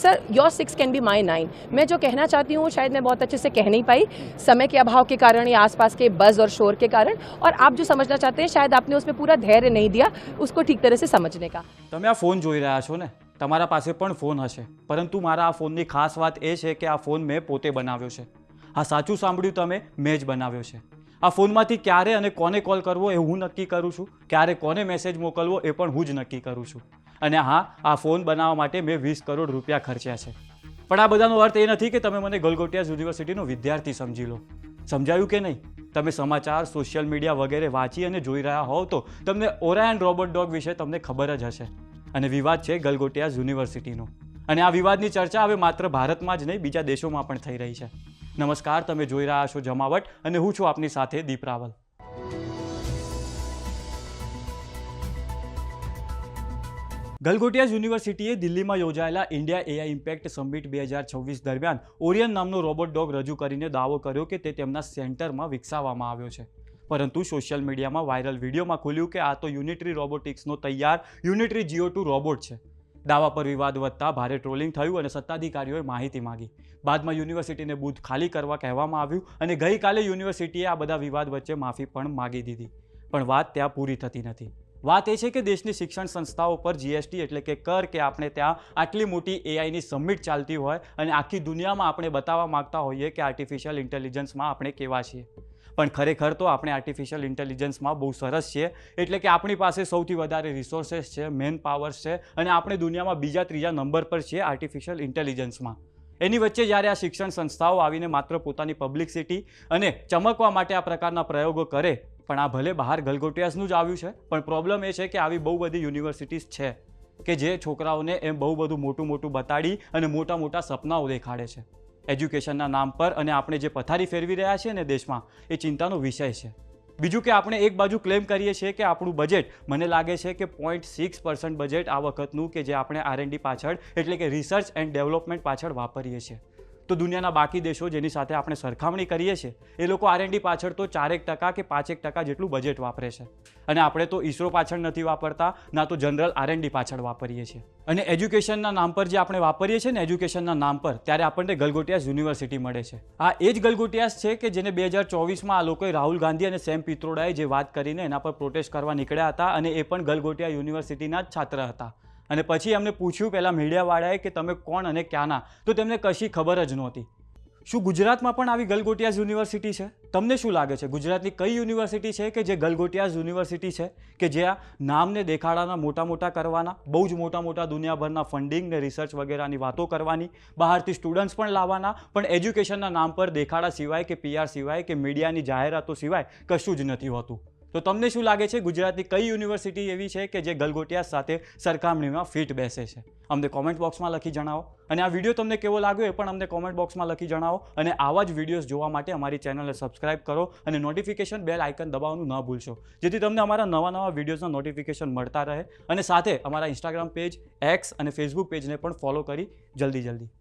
Sir your 6 can be my 9। मैं जो कहना चाहती हूँ शायद मैं बहुत अच्छे से कह नहीं पाई, समय के अभाव के कारण या आसपास के बज़ और शोर के कारण, और आप जो समझना चाहते हैं शायद आपने उसमें पूरा धैर्य नहीं दिया उसको ठीक तरह से समझने का। તમે આ ફોન જોઈ રહ્યા છો ને, તમારા પાસે પણ ફોન હશે, પરંતુ મારા આ ફોનની ખાસ વાત એ છે કે આ ફોન મેં પોતે બનાવ્યો છે. આ સાચું સાંભળ્યું તમે, મેં જ બનાવ્યો છે. આ ફોનમાંથી ક્યારે અને કોને કોલ કરવો એ હું નક્કી કરું છું, ક્યારે કોને મેસેજ મોકલવો એ પણ હું જ નક્કી કરું છું. અને હા, આ ફોન બનાવવા માટે મેં 20 કરોડ રૂપિયા ખર્ચ્યા છે. પણ આ બધાનો અર્થ એ નથી કે તમે મને ગલગોટિયા યુનિવર્સિટીનો વિદ્યાર્થી સમજી લો. સમજાયું કે નહીં? તમે સમાચાર, સોશિયલ મીડિયા વગેરે વાંચી અને જોઈ રહ્યા હોવ તો તમને ઓરાયન રોબોટ ડોગ વિશે તમને ખબર જ હશે. અને વિવાદ છે ગલગોટિયા યુનિવર્સિટીનો. અને આ વિવાદની ચર્ચા હવે માત્ર ભારતમાં જ નહીં, બીજા દેશોમાં પણ થઈ રહી છે. નમસ્કાર, તમે જોઈ રહ્યા છો જમાવટ અને હું છું આપની સાથે દીપ રાવલ. ગલગોટિયા યુનિવર્સિટીએ દિલ્હીમાં યોજાયેલા ઇન્ડિયા એઆઈ ઇમ્પેક્ટ સમિટ 2026 દરમિયાન ઓરિયન નામનો રોબોટ ડોગ રજૂ કરીને દાવો કર્યો કે તે તેમના સેન્ટરમાં વિકસાવવામાં આવ્યો છે. પરંતુ સોશિયલ મીડિયામાં વાયરલ વિડીયોમાં ખુલ્યું કે આ તો યુનિટરી રોબોટિક્સનો તૈયાર યુનિટરી GO2 રોબોટ છે. દાવા પર વિવાદ વધતા ભારે ટ્રોલિંગ થયું અને સત્તાધિકારીઓએ માહિતી માંગી. બાદમાં યુનિવર્સિટીને બૂથ ખાલી કરવા કહેવામાં આવ્યું અને ગઈકાલે યુનિવર્સિટીએ આ બધા વિવાદ વચ્ચે માફી પણ માગી દીધી. પણ વાત ત્યાં પૂરી થતી નથી. વાત એ છે કે દેશની શિક્ષણ સંસ્થાઓ પર GST એટલે કે કર કે આપણે ત્યાં આટલી મોટી એઆઈની સમિટ ચાલતી હોય અને આખી દુનિયામાં આપણે બતાવવા માગતા હોઈએ કે આર્ટિફિશિયલ ઇન્ટેલિજન્સમાં આપણે કેવા છીએ. પણ ખરેખર તો આપણે આર્ટિફિશિયલ ઇન્ટેલિજન્સમાં બહુ સરસ છીએ. એટલે કે આપણી પાસે સૌથી વધારે રિસોર્सेस છે, મેન પાવર્સ છે અને આપણે દુનિયામાં બીજા ત્રીજા નંબર પર છીએ આર્ટિફિશિયલ ઇન્ટેલિજન્સમાં. એની વચ્ચે જ્યારે આ શિક્ષણ સંસ્થાઓ આવીને માત્ર પોતાની પબ્લિસિટી અને ચમકવા માટે આ પ્રકારના પ્રયોગો કરે, પણ આ ભલે બહાર ગલગોટિયાસનું જ આવ્યું છે, પણ પ્રોબ્લેમ એ છે કે આવી બહુ બધી યુનિવર્સિટીઝ છે કે જે છોકરાઓને એમ બહુ બધું મોટું મોટું બતાડી અને મોટા મોટા સપનાઓ દેખાડે છે એજ્યુકેશનના નામ પર. અને આપણે જે પથારી ફેરવી રહ્યા છીએ ને દેશમાં, એ ચિંતાનો વિષય છે. બીજું કે આપણે એક બાજુ ક્લેમ કરીએ છીએ કે આપણું બજેટ, મને લાગે છે કે 0.6% બજેટ આ વખતનું કે જે આપણે R&D પાછળ એટલે કે રિસર્ચ એન્ડ ડેવલપમેન્ટ પાછળ વાપરીએ છીએ. તો દુનિયાના બાકી દેશો જેની સાથે આપણે સરખામણી કરીએ છીએ એ લોકો R&D પાછળ તો 4% કે 5% જેટલું બજેટ વાપરે છે. અને આપણે તો ISRO પાછળ નથી વાપરતા, ના તો જનરલ R&D પાછળ વાપરીએ છીએ. અને એજ્યુકેશનના નામ પર જે આપણે વાપરીએ છીએ ને એજ્યુકેશનના નામ પર, ત્યારે આપણને ગલગોટિયાસ યુનિવર્સિટી મળે છે. આ એ જ ગલગોટિયાસ છે કે જેને 2024માં આ લોકોએ રાહુલ ગાંધી અને સેમ પિત્રોડાએ જે વાત કરીને એના પર પ્રોટેસ્ટ કરવા નીકળ્યા હતા, અને એ પણ ગલગોટિયા યુનિવર્સિટીના જ છાત્ર હતા. અને પછી એમને પૂછ્યું પહેલાં મીડિયાવાળાએ કે તમે કોણ અને ક્યાંના, તો તેમને કશી ખબર જ નહોતી. શું ગુજરાતમાં પણ આવી ગલગોટિયાસ યુનિવર્સિટી છે? તમને શું લાગે છે ગુજરાતની કઈ યુનિવર્સિટી છે કે જે ગલગોટિયાસ યુનિવર્સિટી છે, કે જે આ નામને દેખાડાના મોટા મોટા કરવાના, બહુ જ મોટા મોટા દુનિયાભરના ફંડિંગ ને રિસર્ચ વગેરેની વાતો કરવાની, બહારથી સ્ટુડન્ટ્સ પણ લાવવાના, પણ એજ્યુકેશનના નામ પર દેખાડા સિવાય કે PR સિવાય કે મીડિયાની જાહેરાતો સિવાય કશું જ નથી હોતું? તો તમને શું લાગે છે ગુજરાતની કઈ યુનિવર્સિટી એવી છે કે જે ગલગોટિયાસ સાથે સરખામણીમાં ફિટ બેસે છે? અમને કોમેન્ટ બોક્સમાં લખી જણાવો. અને આ વિડીયો તમને કેવો લાગ્યો એ પણ અમને કોમેન્ટ બોક્સમાં લખી જણાવો. અને આવા જ વિડીયોઝ જોવા માટે અમારી ચેનલને સબસ્ક્રાઇબ કરો અને નોટિફિકેશન બેલ આઇકન દબાવવાનું ન ભૂલશો, જેથી તમને અમારા નવા વિડીયોઝના નોટિફિકેશન મળતા રહે. અને સાથે અમારા ઇન્સ્ટાગ્રામ પેજ, X અને ફેસબુક પેજને પણ ફોલો કરી જલ્દી.